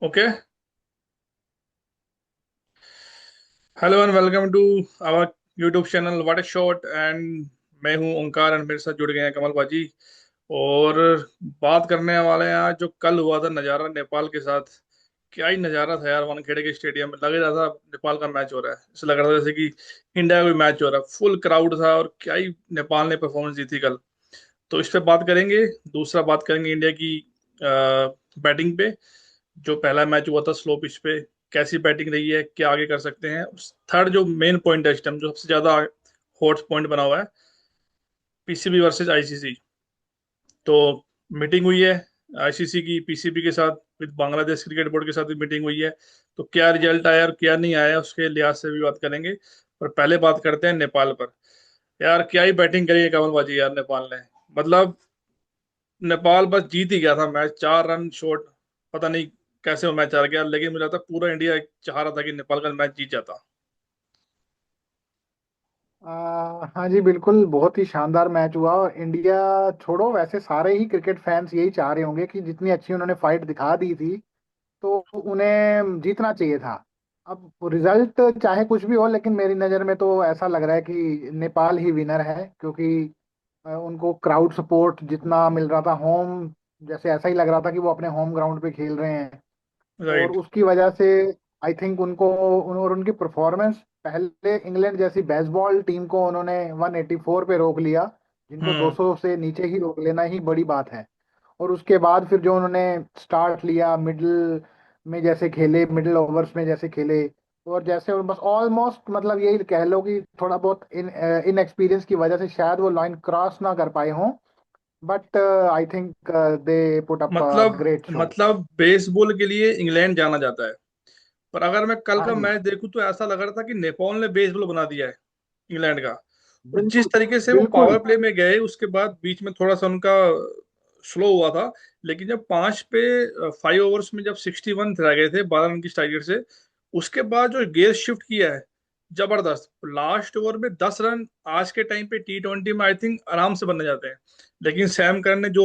Okay. Hello and welcome to our YouTube channel what a shot and मैं हूं ओंकार and मेरे साथ जुड़ गए हैं कमल बाजी। और बात करने वाले हैं आज जो कल हुआ था नज़ारा नेपाल के साथ। क्या ही नज़ारा था यार, वानखेड़े के स्टेडियम में लग रहा था नेपाल का मैच हो रहा है। ऐसा लग रहा था जैसे कि इंडिया का भी मैच हो रहा है, फुल क्राउड था और क्या ही नेपाल ने परफॉर्मेंस दी थी कल। तो इस पे बात करेंगे। दूसरा बात करेंगे इंडिया की बैटिंग पे। जो पहला मैच हुआ था स्लो पिच पे, कैसी बैटिंग रही है, क्या आगे कर सकते हैं। थर्ड जो मेन पॉइंट है इस टाइम, जो सबसे ज्यादा हॉट पॉइंट बना हुआ है, पीसीबी वर्सेस आईसीसी। तो मीटिंग हुई है आईसीसी की पीसीबी के साथ, विद बांग्लादेश क्रिकेट बोर्ड के साथ भी मीटिंग हुई है। तो क्या रिजल्ट आया और क्या नहीं आया उसके लिहाज से भी बात करेंगे। पर पहले बात करते हैं नेपाल पर। यार क्या ही बैटिंग करी है कमलबाजी यार नेपाल ने। मतलब नेपाल बस जीत ही गया था मैच, 4 रन शॉर्ट। पता नहीं कैसे वो मैच हार गया, लेकिन मुझे लगता है पूरा इंडिया चाह रहा था कि नेपाल का मैच जीत जाता। हाँ जी, बिल्कुल। बहुत ही शानदार मैच हुआ और इंडिया छोड़ो, वैसे सारे ही क्रिकेट फैंस यही चाह रहे होंगे कि जितनी अच्छी उन्होंने फाइट दिखा दी थी तो उन्हें जीतना चाहिए था। अब रिजल्ट चाहे कुछ भी हो, लेकिन मेरी नज़र में तो ऐसा लग रहा है कि नेपाल ही विनर है, क्योंकि उनको क्राउड सपोर्ट जितना मिल रहा था होम, जैसे ऐसा ही लग रहा था कि वो अपने होम ग्राउंड पे खेल रहे हैं। और राइट। उसकी वजह से आई थिंक और उनकी परफॉर्मेंस, पहले इंग्लैंड जैसी बेसबॉल टीम को उन्होंने 184 पे रोक लिया, जिनको हम्म। 200 से नीचे ही रोक लेना ही बड़ी बात है। और उसके बाद फिर जो उन्होंने स्टार्ट लिया, मिडिल में जैसे खेले, मिडिल ओवर्स में जैसे खेले, और जैसे बस ऑलमोस्ट, मतलब यही कह लो कि थोड़ा बहुत इन एक्सपीरियंस की वजह से शायद वो लाइन क्रॉस ना कर पाए हों। But I think they put up मतलब ग्रेट शो। मतलब बेसबॉल के लिए इंग्लैंड जाना जाता है, पर अगर मैं कल हाँ का जी, मैच देखूं तो ऐसा लग रहा था कि नेपाल ने बेसबॉल बना दिया है इंग्लैंड का। और जिस बिल्कुल तरीके से वो बिल्कुल। पावर प्ले में गए, उसके बाद बीच में थोड़ा सा उनका स्लो हुआ था। लेकिन जब 5 ओवर्स में जब 61 रह गए थे 12 रन की टारगेट से, उसके बाद जो गेयर शिफ्ट किया है, जबरदस्त। लास्ट ओवर में 10 रन आज के टाइम पे T20 में आई थिंक आराम से बनने जाते हैं। लेकिन सैम करन ने जो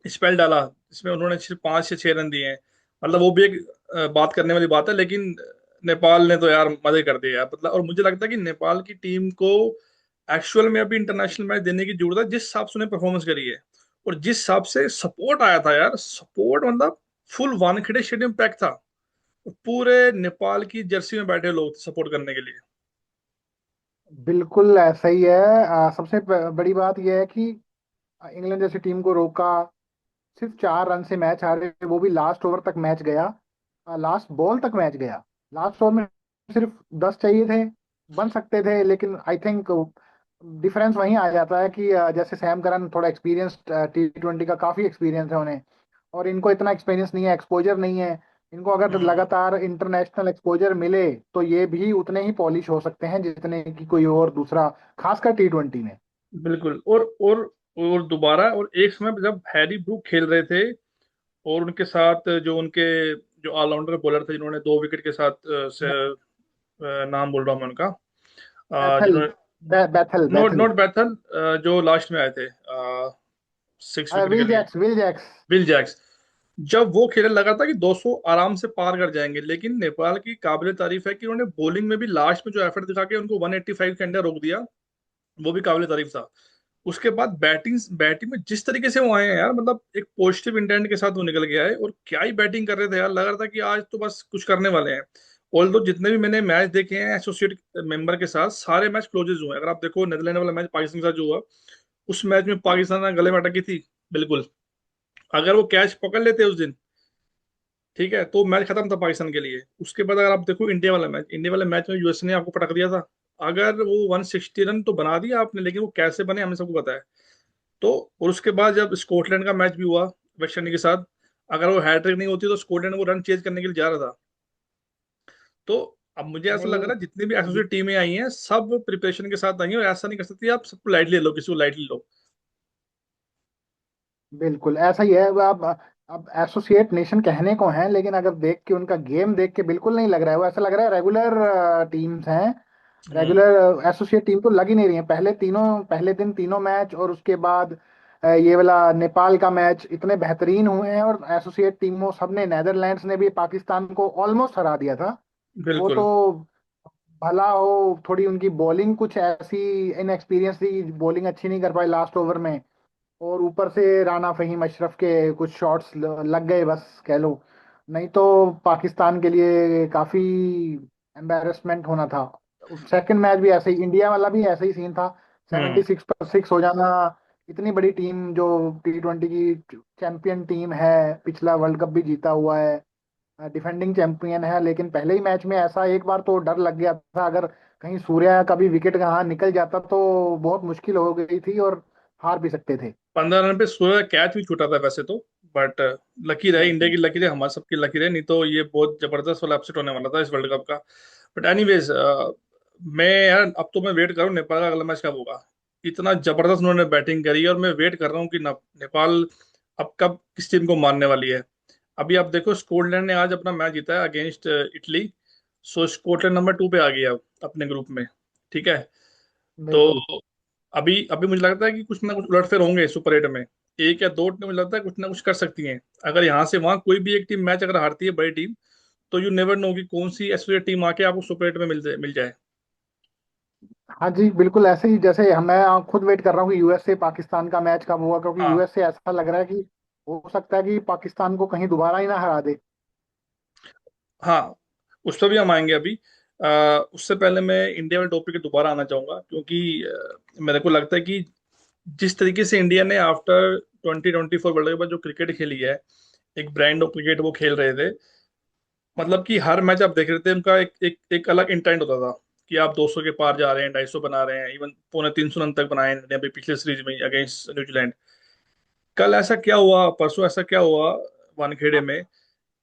स्पेल डाला, इसमें उन्होंने सिर्फ 5 से 6 रन दिए हैं। मतलब वो भी एक बात करने वाली बात है। लेकिन नेपाल ने तो यार मजे कर दिए यार, मतलब। और मुझे लगता है कि नेपाल की टीम को एक्चुअल में अभी इंटरनेशनल मैच देने की जरूरत है, जिस हिसाब से उन्हें परफॉर्मेंस करी है और जिस हिसाब से सपोर्ट आया था यार। सपोर्ट मतलब फुल वानखेड़े स्टेडियम पैक था। पूरे नेपाल की जर्सी में बैठे लोग सपोर्ट करने के लिए। बिल्कुल ऐसा ही है। सबसे बड़ी बात यह है कि इंग्लैंड जैसी टीम को रोका। सिर्फ 4 रन से मैच हारे, वो भी लास्ट ओवर तक मैच गया, लास्ट बॉल तक मैच गया। लास्ट ओवर में सिर्फ 10 चाहिए थे, बन सकते थे, लेकिन आई थिंक डिफरेंस वहीं आ जाता है कि जैसे सैम करन थोड़ा एक्सपीरियंस, T20 का काफी एक्सपीरियंस है उन्हें, और इनको इतना एक्सपीरियंस नहीं है, एक्सपोजर नहीं है। इनको अगर हम्म। लगातार इंटरनेशनल एक्सपोजर मिले तो ये भी उतने ही पॉलिश हो सकते हैं जितने की कोई और दूसरा, खासकर T20 में। बिल्कुल। और दोबारा, और एक समय पे जब हैरी ब्रूक खेल रहे थे और उनके साथ जो उनके जो ऑलराउंडर बॉलर थे, जिन्होंने 2 विकेट के साथ नाम बोल रहा हूँ मैं उनका, बैथल, जिन्होंने Bethell not Bethell. Not Bethell, जो लास्ट में आए थे 6 विकेट के विल लिए, Jacks, Will Jacks. Will Jacks. जब वो खेलने लगा था कि 200 आराम से पार कर जाएंगे, लेकिन नेपाल की काबिल तारीफ है कि उन्होंने बॉलिंग में भी लास्ट में जो एफर्ट दिखा के उनको 185 के अंदर रोक दिया। वो भी काबिल तारीफ था। उसके बाद बैटिंग बैटिंग में जिस तरीके से वो आए हैं यार, मतलब एक पॉजिटिव इंटेंट के साथ वो निकल गया है। और क्या ही बैटिंग कर रहे थे यार, लग रहा था कि आज तो बस कुछ करने वाले हैं। ऑल दो जितने भी मैंने मैच देखे हैं एसोसिएट मेंबर के साथ, सारे मैच क्लोजेज हुए हैं। अगर आप देखो नीदरलैंड वाला मैच पाकिस्तान के साथ जो हुआ, उस मैच में पाकिस्तान ने गले में अटकी थी बिल्कुल। अगर वो कैच पकड़ लेते उस दिन, ठीक है, तो मैच खत्म था पाकिस्तान के लिए। उसके बाद अगर आप देखो इंडिया वाले मैच में यूएस ने आपको पटक दिया था। अगर वो 160 रन तो बना दिया आपने, लेकिन वो कैसे बने हमें सबको पता है। तो और उसके बाद जब स्कॉटलैंड का मैच भी हुआ वेस्ट इंडीज के साथ, अगर वो हैट्रिक नहीं होती तो स्कॉटलैंड वो रन चेज करने के लिए जा रहा था। तो अब मुझे ऐसा लग नहीं, रहा है जितनी भी एसोसिएट टीमें आई हैं सब प्रिपरेशन के साथ आई हैं, और ऐसा नहीं कर सकती आप सबको लाइटली लो, किसी को लाइटली लो। बिल्कुल ऐसा ही है। अब एसोसिएट नेशन कहने को है, लेकिन अगर देख के उनका गेम देख के बिल्कुल नहीं लग रहा है, वो ऐसा लग रहा है रेगुलर टीम्स हैं। हम्म। रेगुलर एसोसिएट टीम तो लग ही नहीं रही है। पहले दिन तीनों मैच, और उसके बाद ये वाला नेपाल का मैच इतने बेहतरीन हुए हैं, और एसोसिएट टीमों सबने, नेदरलैंड्स ने भी पाकिस्तान को ऑलमोस्ट हरा दिया था। वो तो बिल्कुल। भला हो, थोड़ी उनकी बॉलिंग कुछ ऐसी इनएक्सपीरियंस थी, बॉलिंग अच्छी नहीं कर पाई लास्ट ओवर में, और ऊपर से राना फहीम अशरफ के कुछ शॉट्स लग गए बस, कह लो। नहीं तो पाकिस्तान के लिए काफी एम्बेरसमेंट होना था। सेकंड मैच भी ऐसे ही, इंडिया वाला भी ऐसे ही सीन था। हम्म। 76 पर 6 हो जाना। इतनी बड़ी टीम जो T20 की चैंपियन टीम है, पिछला वर्ल्ड कप भी जीता हुआ है, डिफेंडिंग चैंपियन है, लेकिन पहले ही मैच में ऐसा एक बार तो डर लग गया था, अगर कहीं सूर्या का भी विकेट कहाँ निकल जाता तो बहुत मुश्किल हो गई थी, और हार भी सकते थे। 15 रन पे सूर्य कैच भी छूटा था वैसे तो, बट लकी रहे, इंडिया बिल्कुल। की लकी रहे, हमारे सबकी लकी रहे, नहीं तो ये बहुत जबरदस्त वाला अपसेट होने वाला था इस वर्ल्ड कप का। बट एनीवेज, मैं यार अब तो मैं वेट करूँ नेपाल का अगला मैच कब होगा। इतना जबरदस्त उन्होंने बैटिंग करी है, और मैं वेट कर रहा हूँ कि नेपाल अब कब किस टीम को मारने वाली है। अभी आप देखो, स्कॉटलैंड ने आज अपना मैच जीता है अगेंस्ट इटली। सो स्कॉटलैंड नंबर 2 पे आ गया अब अपने ग्रुप में। ठीक है। तो बिल्कुल। अभी अभी मुझे लगता है कि कुछ ना कुछ उलटफेर होंगे सुपर 8 में। एक या दो टीम मुझे लगता है कुछ ना कुछ कर सकती हैं। अगर यहाँ से वहां कोई भी एक टीम मैच अगर हारती है, बड़ी टीम, तो यू नेवर नो कि कौन सी एसोसिएट टीम आके आपको सुपर 8 में मिल जाए। हाँ जी, बिल्कुल ऐसे ही, जैसे मैं खुद वेट कर रहा हूँ कि यूएसए पाकिस्तान का मैच कब होगा, क्योंकि हाँ यूएसए ऐसा लग रहा है कि हो सकता है कि पाकिस्तान को कहीं दोबारा ही ना हरा दे। हाँ, उस पर भी हम आएंगे अभी। उससे पहले मैं इंडिया वाले टॉपिक पे दोबारा आना चाहूंगा, क्योंकि मेरे को लगता है कि जिस तरीके से इंडिया ने आफ्टर 2024 वर्ल्ड कप के बाद जो क्रिकेट खेली है, एक ब्रांड ऑफ क्रिकेट वो खेल रहे थे। मतलब कि हर मैच आप देख रहे थे, उनका एक अलग इंटेंट होता था कि आप 200 के पार जा रहे हैं, 250 बना रहे हैं, इवन पौने 300 रन तक बनाए हैं अभी पिछले सीरीज में अगेंस्ट न्यूजीलैंड। कल ऐसा क्या हुआ, परसों ऐसा क्या हुआ वानखेड़े हाँ, में?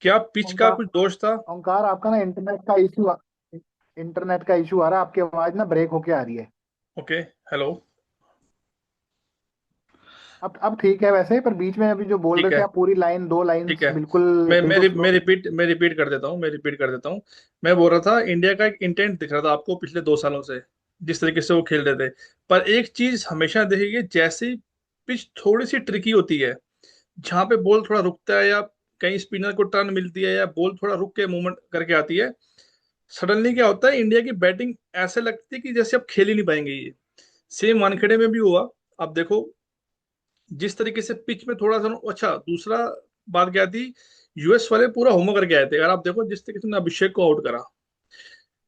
क्या पिच का ओंकार, कुछ दोष था? ओंकार आपका ना इंटरनेट का इशू आ रहा है, आपकी आवाज ना ब्रेक होके आ रही है। ओके। हेलो। अब ठीक है वैसे, पर बीच में अभी जो बोल ठीक रहे थे है। आप, पूरी लाइन, दो ठीक लाइंस है। बिल्कुल मैं बिल्कुल मेरी स्लो। मैं रिपीट कर देता हूँ। मैं बोल रहा था, इंडिया का एक इंटेंट दिख रहा था आपको पिछले 2 सालों से, जिस तरीके से वो खेल रहे थे। पर एक चीज हमेशा देखिए, जैसे पिच थोड़ी सी ट्रिकी होती है, जहां पे बॉल थोड़ा रुकता है, या कहीं स्पिनर को टर्न मिलती है, या बॉल थोड़ा रुक के मूवमेंट करके आती है, सडनली क्या होता है, इंडिया की बैटिंग ऐसे लगती है कि जैसे अब खेल ही नहीं पाएंगे ये। सेम वानखेड़े में भी हुआ। अब देखो, जिस तरीके से पिच में थोड़ा सा, अच्छा दूसरा बात क्या थी, यूएस वाले पूरा होमवर्क करके आए थे। अगर आप देखो जिस तरीके से उन्होंने अभिषेक को आउट करा,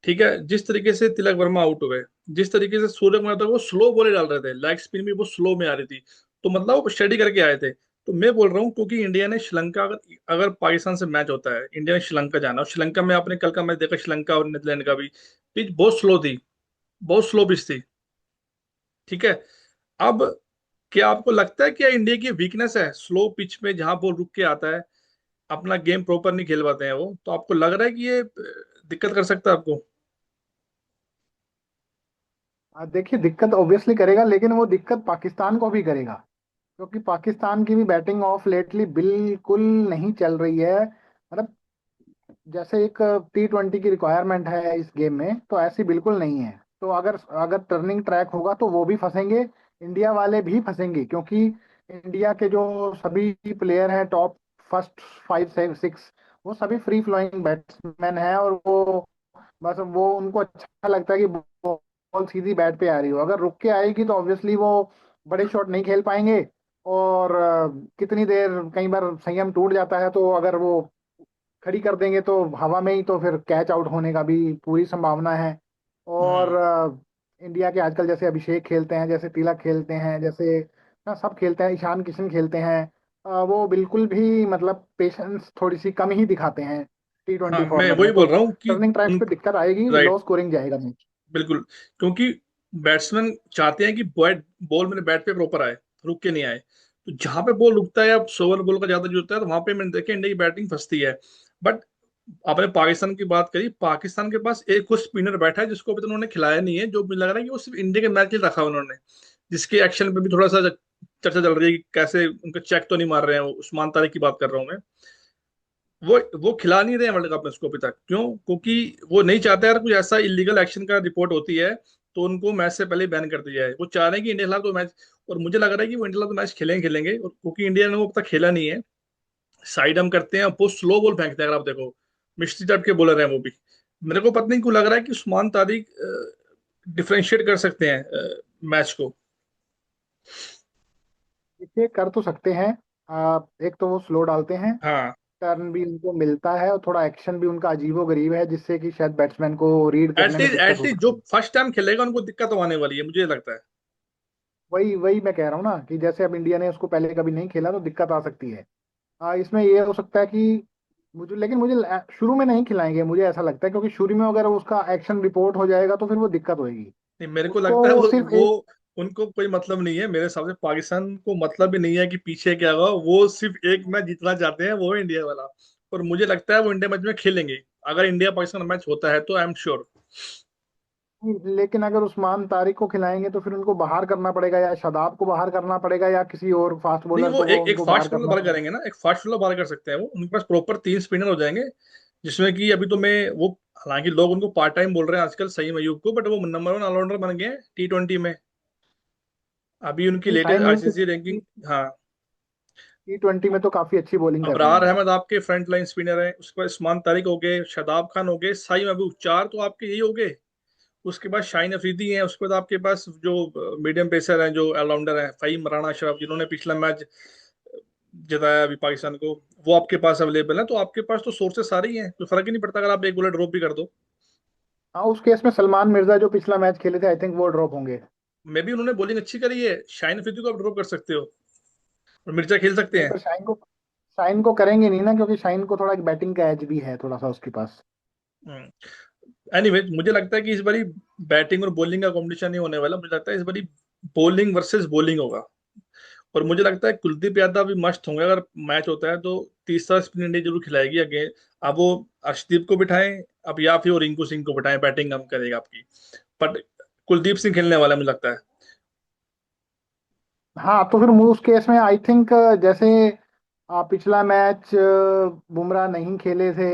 ठीक है, जिस तरीके से तिलक वर्मा आउट हुए, जिस तरीके से सूर्य कुमार यादव वो स्लो बॉलें डाल रहे थे, लेग स्पिन भी वो स्लो में आ रही थी, तो मतलब वो स्टडी करके आए थे। तो मैं बोल रहा हूँ, क्योंकि इंडिया ने श्रीलंका, अगर अगर पाकिस्तान से मैच होता है, इंडिया ने श्रीलंका जाना, और श्रीलंका में आपने कल का मैच देखा, श्रीलंका और नीदरलैंड का भी, पिच बहुत स्लो थी, बहुत स्लो पिच थी। ठीक है। अब क्या आपको लगता है कि इंडिया की वीकनेस है स्लो पिच में, जहां बॉल रुक के आता है, अपना गेम प्रॉपर नहीं खेल पाते हैं वो, तो आपको लग रहा है कि ये दिक्कत कर सकता है आपको? देखिए, दिक्कत ऑब्वियसली करेगा, लेकिन वो दिक्कत पाकिस्तान को भी करेगा, क्योंकि पाकिस्तान की भी बैटिंग ऑफ लेटली बिल्कुल नहीं चल रही है। मतलब जैसे एक T20 की रिक्वायरमेंट है इस गेम में, तो ऐसी बिल्कुल नहीं है। तो अगर अगर टर्निंग ट्रैक होगा तो वो भी फंसेंगे, इंडिया वाले भी फंसेंगे, क्योंकि इंडिया के जो सभी प्लेयर हैं टॉप फर्स्ट 5 6, वो सभी फ्री फ्लोइंग बैट्समैन हैं, और वो बस वो उनको अच्छा लगता है कि बॉल सीधी बैट पे आ रही हो। अगर रुक के आएगी तो ऑब्वियसली वो बड़े शॉट नहीं खेल पाएंगे, और कितनी देर, कई बार संयम टूट जाता है, तो अगर वो खड़ी कर देंगे तो हवा में ही, तो फिर कैच आउट होने का भी पूरी संभावना है। हम्म। और इंडिया के आजकल जैसे अभिषेक खेलते हैं, जैसे तिलक खेलते हैं, जैसे सब खेलते हैं, ईशान किशन खेलते हैं, वो बिल्कुल भी मतलब पेशेंस थोड़ी सी कम ही दिखाते हैं T20 हाँ, मैं फॉर्मेट में। वही बोल तो रहा हूँ कि टर्निंग ट्रैक्स उन, पे दिक्कत आएगी, लो राइट, स्कोरिंग जाएगा मैच। बिल्कुल। क्योंकि बैट्समैन चाहते हैं कि बॉल बॉल मेरे बैट पे प्रॉपर आए, रुक के नहीं आए। तो जहां पे बॉल रुकता है, या सोवर बॉल का ज्यादा यूज होता है, तो वहां पे मैंने देखा इंडिया की बैटिंग फंसती है। बट आपने पाकिस्तान की बात करी, पाकिस्तान के पास एक कुछ स्पिनर बैठा है जिसको अभी तक उन्होंने खिलाया नहीं है, जो मुझे लग रहा है कि वो सिर्फ इंडिया के मैच के लिए रखा है उन्होंने, जिसके एक्शन पे भी थोड़ा सा चर्चा चल रही है कि कैसे उनका चेक तो नहीं मार रहे हैं। वो उस्मान तारिक की बात कर रहा हूँ मैं। वो खिला नहीं रहे हैं वर्ल्ड कप में उसको अभी तक। क्यों? क्योंकि वो नहीं चाहते, अगर कुछ ऐसा इलीगल एक्शन का रिपोर्ट होती है, तो उनको मैच से पहले बैन कर दिया है। वो चाह रहे हैं कि इंडिया के खिलाफ तो मैच, और मुझे लग रहा है कि वो इंडिया तो मैच खेलेंगे खेलेंगे, और क्योंकि इंडिया ने वो अब तक खेला नहीं है। साइड हम करते हैं, बहुत स्लो बॉल फेंकते हैं, अगर आप देखो मिस्ट्री टाइप के बॉलर हैं वो भी। मेरे को पता नहीं क्यों लग रहा है कि उस्मान तारिक डिफरेंशिएट कर सकते हैं मैच को। देखिए कर तो सकते हैं। एक तो वो स्लो डालते हैं, हाँ, टर्न भी उनको मिलता है और थोड़ा एक्शन भी उनका अजीबो गरीब है, जिससे कि शायद बैट्समैन को रीड करने में एटलीस्ट दिक्कत हो एटलीस्ट जो सकती है। फर्स्ट टाइम खेलेगा उनको दिक्कत तो आने वाली है, मुझे लगता है। वही वही मैं कह रहा हूँ ना कि जैसे अब इंडिया ने उसको पहले कभी नहीं खेला तो दिक्कत आ सकती है। इसमें ये हो सकता है कि मुझे, लेकिन मुझे शुरू में नहीं खिलाएंगे, मुझे ऐसा लगता है, क्योंकि शुरू में अगर उसका एक्शन रिपोर्ट हो जाएगा तो फिर वो दिक्कत होगी। नहीं, मेरे को लगता है उसको वो सिर्फ वो एक उनको कोई मतलब नहीं है मेरे हिसाब से। पाकिस्तान को मतलब भी नहीं है कि पीछे क्या होगा, वो सिर्फ एक मैच जीतना चाहते हैं, वो है इंडिया वाला। और मुझे लगता है वो इंडिया मैच में खेलेंगे। अगर इंडिया पाकिस्तान मैच होता है तो आई एम श्योर। लेकिन अगर उस्मान तारिक को खिलाएंगे तो फिर उनको बाहर करना पड़ेगा, या शादाब को बाहर करना पड़ेगा, या किसी और फास्ट नहीं, बॉलर वो को वो एक एक उनको बाहर फास्ट बॉलर करना बार पड़ेगा। करेंगे ना, एक फास्ट बॉलर बार कर सकते हैं वो। उनके पास प्रॉपर 3 स्पिनर हो जाएंगे, जिसमें कि अभी तो मैं वो, हालांकि लोग उनको पार्ट टाइम बोल रहे हैं आजकल, सही मयूब को, बट वो नंबर 1 ऑलराउंडर बन गए हैं T20 में। अभी उनकी नहीं, लेटेस्ट शाइन हुई तो आईसीसी रैंकिंग। हाँ, T20 में तो काफी अच्छी बॉलिंग कर रहे हैं अबरार वो। अहमद आपके फ्रंट लाइन स्पिनर हैं, उसके बाद उस्मान तारिक हो गए, शादाब खान हो गए, साइम महबूब, 4 तो आपके यही हो गए। उसके बाद शाहीन अफरीदी हैं, उसके बाद आपके पास जो मीडियम पेसर हैं, जो ऑलराउंडर हैं, फहीम राणा अशरफ, जिन्होंने पिछला मैच जिताया अभी पाकिस्तान को, वो आपके पास अवेलेबल है। तो आपके पास तो सोर्सेस सारे ही हैं, कोई फर्क ही नहीं पड़ता अगर आप एक बॉलर ड्रॉप भी कर दो। हाँ, उस केस में सलमान मिर्जा जो पिछला मैच खेले थे, आई थिंक वो ड्रॉप होंगे। मे भी उन्होंने बॉलिंग अच्छी करी है, शाहीन अफरीदी को आप ड्रॉप कर सकते हो, और मिर्जा खेल सकते नहीं, हैं। पर शाइन को करेंगे नहीं ना, क्योंकि शाइन को थोड़ा बैटिंग का एज भी है थोड़ा सा उसके पास। एनीवे, मुझे लगता है कि इस बारी बैटिंग और बॉलिंग का कंपटीशन नहीं होने वाला। मुझे लगता है इस बारी बॉलिंग वर्सेस बॉलिंग होगा। और मुझे लगता है कुलदीप यादव भी मस्त होंगे अगर मैच होता है तो। तीसरा स्पिन इंडिया जरूर खिलाएगी अगेन। अब वो अर्शदीप को बिठाएं, अब या फिर वो रिंकू सिंह को बिठाएं, बैटिंग कम करेगा आपकी। बट कुलदीप सिंह खेलने वाला है, मुझे लगता है। हाँ, तो फिर उस केस में आई थिंक जैसे पिछला मैच बुमराह नहीं खेले थे,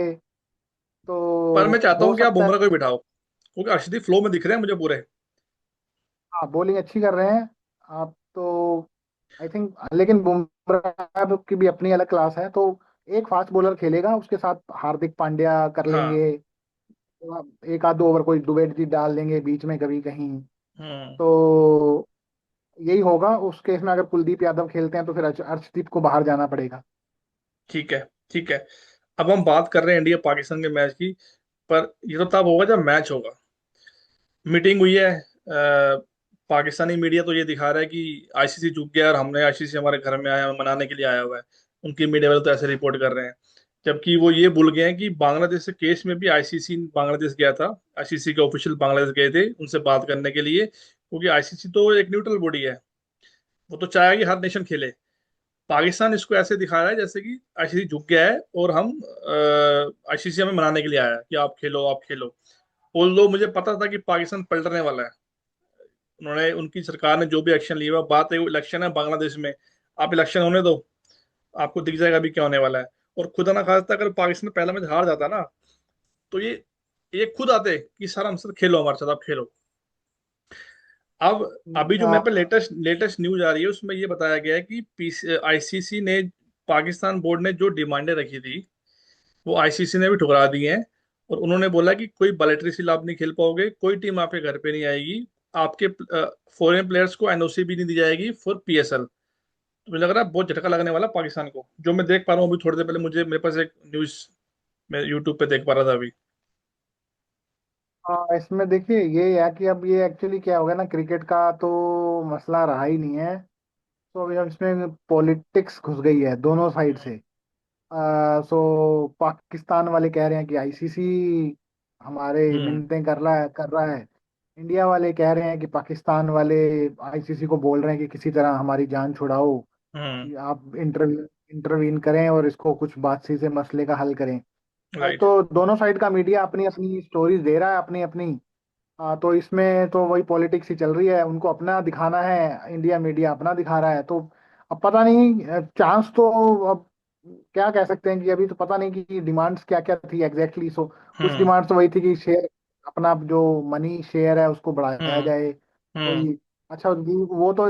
पर मैं तो चाहता हो हूँ कि आप सकता है। बुमराह को ही बिठाओ, क्योंकि अर्शदीप फ्लो में दिख रहे हैं मुझे पूरे। हाँ, बॉलिंग अच्छी कर रहे हैं आप तो, आई थिंक। लेकिन बुमराह की भी अपनी अलग क्लास है, तो एक फास्ट बॉलर खेलेगा, उसके साथ हार्दिक पांड्या कर हाँ। लेंगे। एक आध दो ओवर कोई दुबे जी डाल देंगे बीच में कभी कहीं। हम्म। तो यही होगा उस केस में। अगर कुलदीप यादव खेलते हैं तो फिर अर्शदीप को बाहर जाना पड़ेगा। ठीक है, ठीक है। अब हम बात कर रहे हैं इंडिया पाकिस्तान के मैच की। पर ये तो तब होगा जब मैच होगा। मीटिंग हुई है, पाकिस्तानी मीडिया तो ये दिखा रहा है कि आईसीसी चूक गया और हमने आईसीसी हमारे घर में आया, मनाने के लिए आया हुआ है। उनकी मीडिया वाले तो ऐसे रिपोर्ट कर रहे हैं। जबकि वो ये भूल गए हैं कि बांग्लादेश के केस में भी आईसीसी बांग्लादेश गया था। आईसीसी के ऑफिशियल बांग्लादेश गए थे उनसे बात करने के लिए, क्योंकि आईसीसी तो एक न्यूट्रल बॉडी है। वो तो चाहेगा कि हर नेशन खेले। पाकिस्तान इसको ऐसे दिखा रहा है जैसे कि आईसीसी झुक गया है और हम आईसीसी हमें मनाने के लिए आया है कि आप खेलो, आप खेलो। ऑल्दो मुझे पता था कि पाकिस्तान पलटने वाला है। उन्होंने, उनकी सरकार ने जो भी एक्शन लिया, बात है वो इलेक्शन है बांग्लादेश में। आप इलेक्शन होने दो, आपको दिख जाएगा अभी क्या होने वाला है। और खुदा ना खास्ता अगर पाकिस्तान पहला मैच हार जाता ना, तो ये खुद आते कि सर हमसे खेलो, हमारे साथ आप खेलो। अब अभी जो आ, मेरे पे लेटेस्ट लेटेस्ट न्यूज आ रही है, उसमें ये बताया गया है कि आईसीसी ने, पाकिस्तान बोर्ड ने जो डिमांडें रखी थी, वो आईसीसी ने भी ठुकरा दी हैं। और उन्होंने बोला कि कोई बायलैटरल सीरीज आप नहीं खेल पाओगे, कोई टीम आपके घर पे नहीं आएगी, आपके फॉरेन प्लेयर्स को एनओसी भी नहीं दी जाएगी फॉर पीएसएल। तो मुझे लग रहा है बहुत झटका लगने वाला पाकिस्तान को, जो मैं देख पा रहा हूँ अभी थोड़ी देर पहले। मुझे, मेरे पास एक न्यूज, मैं यूट्यूब पे देख पा रहा था अभी। इसमें देखिए ये है कि अब ये एक्चुअली क्या हो गया ना, क्रिकेट का तो मसला रहा ही नहीं है। तो अभी अब इसमें पॉलिटिक्स घुस गई है दोनों साइड से। सो पाकिस्तान वाले कह रहे हैं कि आईसीसी हमारे हम्म। मिन्नतें कर रहा है। इंडिया वाले कह रहे हैं कि पाकिस्तान वाले आईसीसी को बोल रहे हैं कि किसी तरह हमारी जान छुड़ाओ, हम्म। कि आप इंटरवीन करें और इसको कुछ बातचीत से मसले का हल करें। राइट। तो दोनों साइड का मीडिया अपनी अपनी स्टोरीज दे रहा है, अपनी अपनी। तो इसमें तो वही पॉलिटिक्स ही चल रही है, उनको अपना दिखाना है, इंडिया मीडिया अपना दिखा रहा है। तो अब पता नहीं, चांस तो अब क्या कह सकते हैं कि अभी तो पता नहीं कि डिमांड्स क्या क्या थी एग्जैक्टली। सो कुछ हम्म। डिमांड्स तो वही थी कि शेयर, अपना जो मनी शेयर है उसको बढ़ाया हम्म। जाए। कोई हम्म। अच्छा वो तो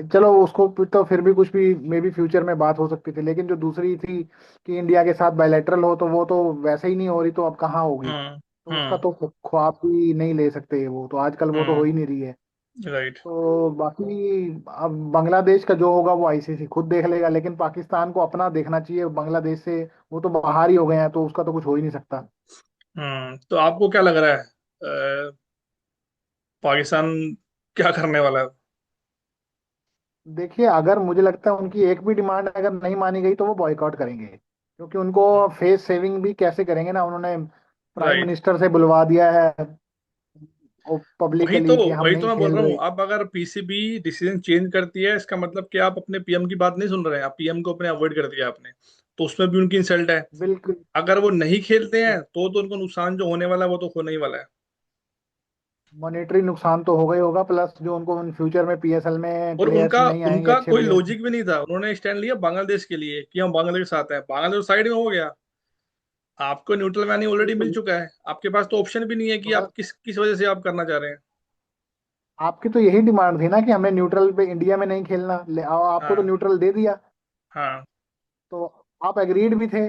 चलो उसको तो फिर भी कुछ भी मे बी फ्यूचर में बात हो सकती थी, लेकिन जो दूसरी थी कि इंडिया के साथ बायलैटरल हो, तो वो तो वैसे ही नहीं हो रही, तो अब कहाँ होगी। हम्म। तो उसका हम्म। तो ख्वाब भी नहीं ले सकते, वो तो आजकल वो तो हो हम्म। ही नहीं रही है। राइट। तो बाकी अब बांग्लादेश का जो होगा वो आईसीसी खुद देख लेगा, लेकिन पाकिस्तान को अपना देखना चाहिए बांग्लादेश से। वो तो बाहर ही हो गए हैं, तो उसका तो कुछ हो ही नहीं सकता। तो आपको क्या लग रहा है, पाकिस्तान क्या करने वाला है? देखिए, अगर मुझे लगता है उनकी एक भी डिमांड अगर नहीं मानी गई तो वो बॉयकॉट करेंगे, क्योंकि उनको फेस सेविंग भी कैसे करेंगे ना, उन्होंने प्राइम राइट। मिनिस्टर से बुलवा दिया है वही तो पब्लिकली कि हम वही तो नहीं मैं बोल खेल रहा हूँ, रहे। अब अगर पीसीबी डिसीजन चेंज करती है, इसका मतलब कि आप अपने पीएम की बात नहीं सुन रहे हैं, आप पीएम को अपने अवॉइड कर दिया आपने, तो उसमें भी उनकी इंसल्ट है। बिल्कुल। अगर वो नहीं खेलते हैं तो उनको नुकसान जो होने वाला है वो तो होने ही वाला है। मॉनेटरी नुकसान तो होगा ही होगा, प्लस जो उनको इन फ्यूचर में पीएसएल में और प्लेयर्स उनका नहीं आएंगे उनका अच्छे कोई प्लेयर्स। लॉजिक भी नहीं था, उन्होंने स्टैंड लिया बांग्लादेश के लिए कि हम बांग्लादेश के साथ हैं, बांग्लादेश साइड में हो गया। आपको न्यूट्रल मैनी ऑलरेडी मिल बिल्कुल। चुका है, आपके पास तो ऑप्शन भी नहीं है कि और आप किस किस वजह से आप करना चाह रहे हैं। आपकी तो यही डिमांड थी ना कि हमें न्यूट्रल पे इंडिया में नहीं खेलना, आपको तो हाँ। न्यूट्रल दे दिया। हाँ। तो आप एग्रीड भी थे।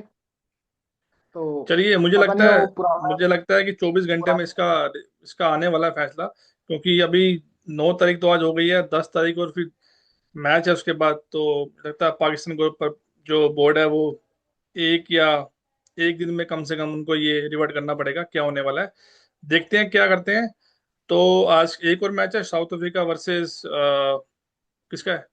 तो चलिए, मुझे पता लगता नहीं है वो पुराना मुझे लगता है कि 24 घंटे में पुराना इसका इसका आने वाला है फैसला, क्योंकि अभी 9 तारीख तो आज हो गई है, 10 तारीख और फिर मैच है उसके बाद, तो लगता है पाकिस्तान को पर जो बोर्ड है वो एक या एक दिन में कम से कम उनको ये रिवर्ट करना पड़ेगा क्या होने वाला है। देखते हैं क्या करते हैं। तो आज एक और मैच है, साउथ अफ्रीका वर्सेस किसका है?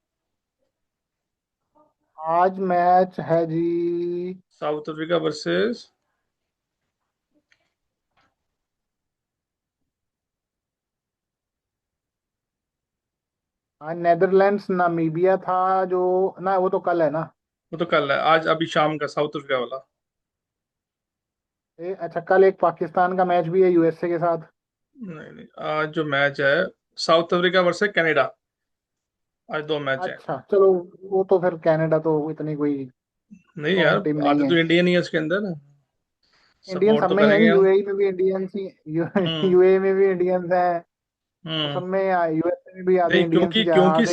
आज मैच है जी। साउथ अफ्रीका वर्सेस आज नेदरलैंड्स नामीबिया था जो, ना वो तो कल है ना। वो तो कल है, आज अभी शाम का साउथ अफ्रीका वाला। अच्छा, कल एक पाकिस्तान का मैच भी है यूएसए के साथ। नहीं नहीं, आज जो मैच है साउथ अफ्रीका वर्सेस कनाडा, आज 2 मैच है। अच्छा चलो, वो तो फिर कनाडा तो इतनी कोई नहीं यार, स्ट्रॉन्ग टीम नहीं आते है। तो इंडियन ही है उसके अंदर, इंडियन सपोर्ट सब तो में ही है करेंगे जी, हम। यूएई में भी इंडियंस ही। हम्म। यूएई में भी इंडियंस हैं। तो सब हम्म। में, यूएसए में भी आधे नहीं, इंडियंस ही क्योंकि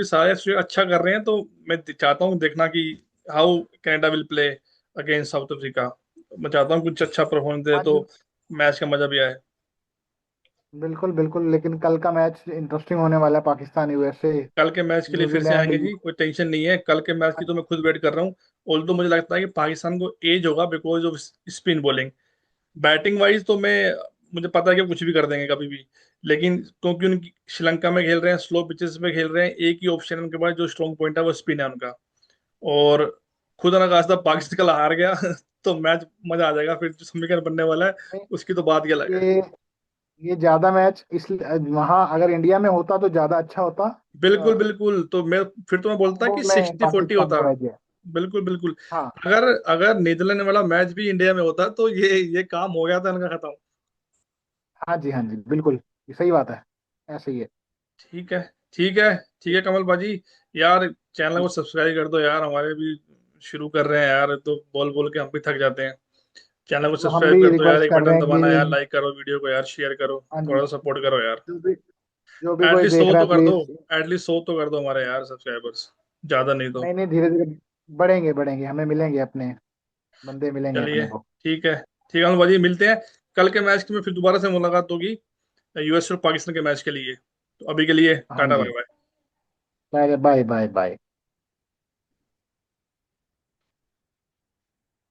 सारे एसोसिएट अच्छा कर रहे हैं, तो मैं चाहता हूँ देखना कि how Canada will play against south Africa. मैं चाहता हूँ कुछ अच्छा परफॉर्मेंस दे हाँ तो जी। मैच का मजा भी आए। बिल्कुल बिल्कुल, लेकिन कल का मैच इंटरेस्टिंग होने वाला है, पाकिस्तान यूएसए। कल के मैच के लिए फिर से न्यूजीलैंड आएंगे जी, कोई टेंशन नहीं है, कल के मैच की तो मैं खुद वेट कर रहा हूँ। ऑल्दो मुझे लगता है कि पाकिस्तान को एज होगा because off spin bowling. Batting wise तो मैं मुझे पता है कि वो कुछ भी कर देंगे कभी भी, लेकिन क्योंकि उनकी श्रीलंका में खेल रहे हैं, स्लो पिचेस पे खेल रहे हैं, एक ही ऑप्शन है उनके पास जो स्ट्रॉन्ग पॉइंट है वो स्पिन है उनका। और खुदा ना खास्ता पाकिस्तान कल हार गया तो मैच मजा आ जाएगा, फिर जो समीकरण बनने वाला है उसकी तो बात ही अलग है। ये ये ज्यादा मैच इस वहां अगर इंडिया में होता तो ज्यादा अच्छा होता। बिल्कुल बिल्कुल, तो मैं फिर तो मैं बोलता कि वो में 60-40 पाकिस्तान होता। को रह गया। बिल्कुल बिल्कुल। हाँ। अगर अगर नीदरलैंड वाला मैच भी इंडिया में होता तो ये काम हो गया था इनका खत्म। हाँ जी, हाँ जी, बिल्कुल, ये सही बात है। ऐसे ही है। ठीक है। ठीक है। ठीक है कमल बाजी, यार चैनल को सब्सक्राइब कर दो यार, हमारे भी शुरू कर रहे हैं यार, तो बोल बोल के हम भी थक जाते हैं। चैनल को चलो, हम सब्सक्राइब भी कर दो यार, रिक्वेस्ट एक कर रहे बटन हैं दबाना यार, कि लाइक करो वीडियो को यार, शेयर करो, हाँ जी, थोड़ा सपोर्ट करो यार। जो भी कोई एटलीस्ट देख 100 रहा तो है कर दो, प्लीज। एटलीस्ट 100 तो कर दो हमारे यार सब्सक्राइबर्स, ज्यादा नहीं तो। नहीं नहीं, धीरे धीरे बढ़ेंगे बढ़ेंगे, हमें मिलेंगे अपने बंदे, मिलेंगे चलिए अपने को। ठीक है। ठीक है कमल बाजी, मिलते हैं कल के मैच में, फिर दोबारा से मुलाकात होगी यूएस और पाकिस्तान के मैच के लिए। तो अभी के लिए हाँ टाटा जी। Bye bye. Bye bye bye bye.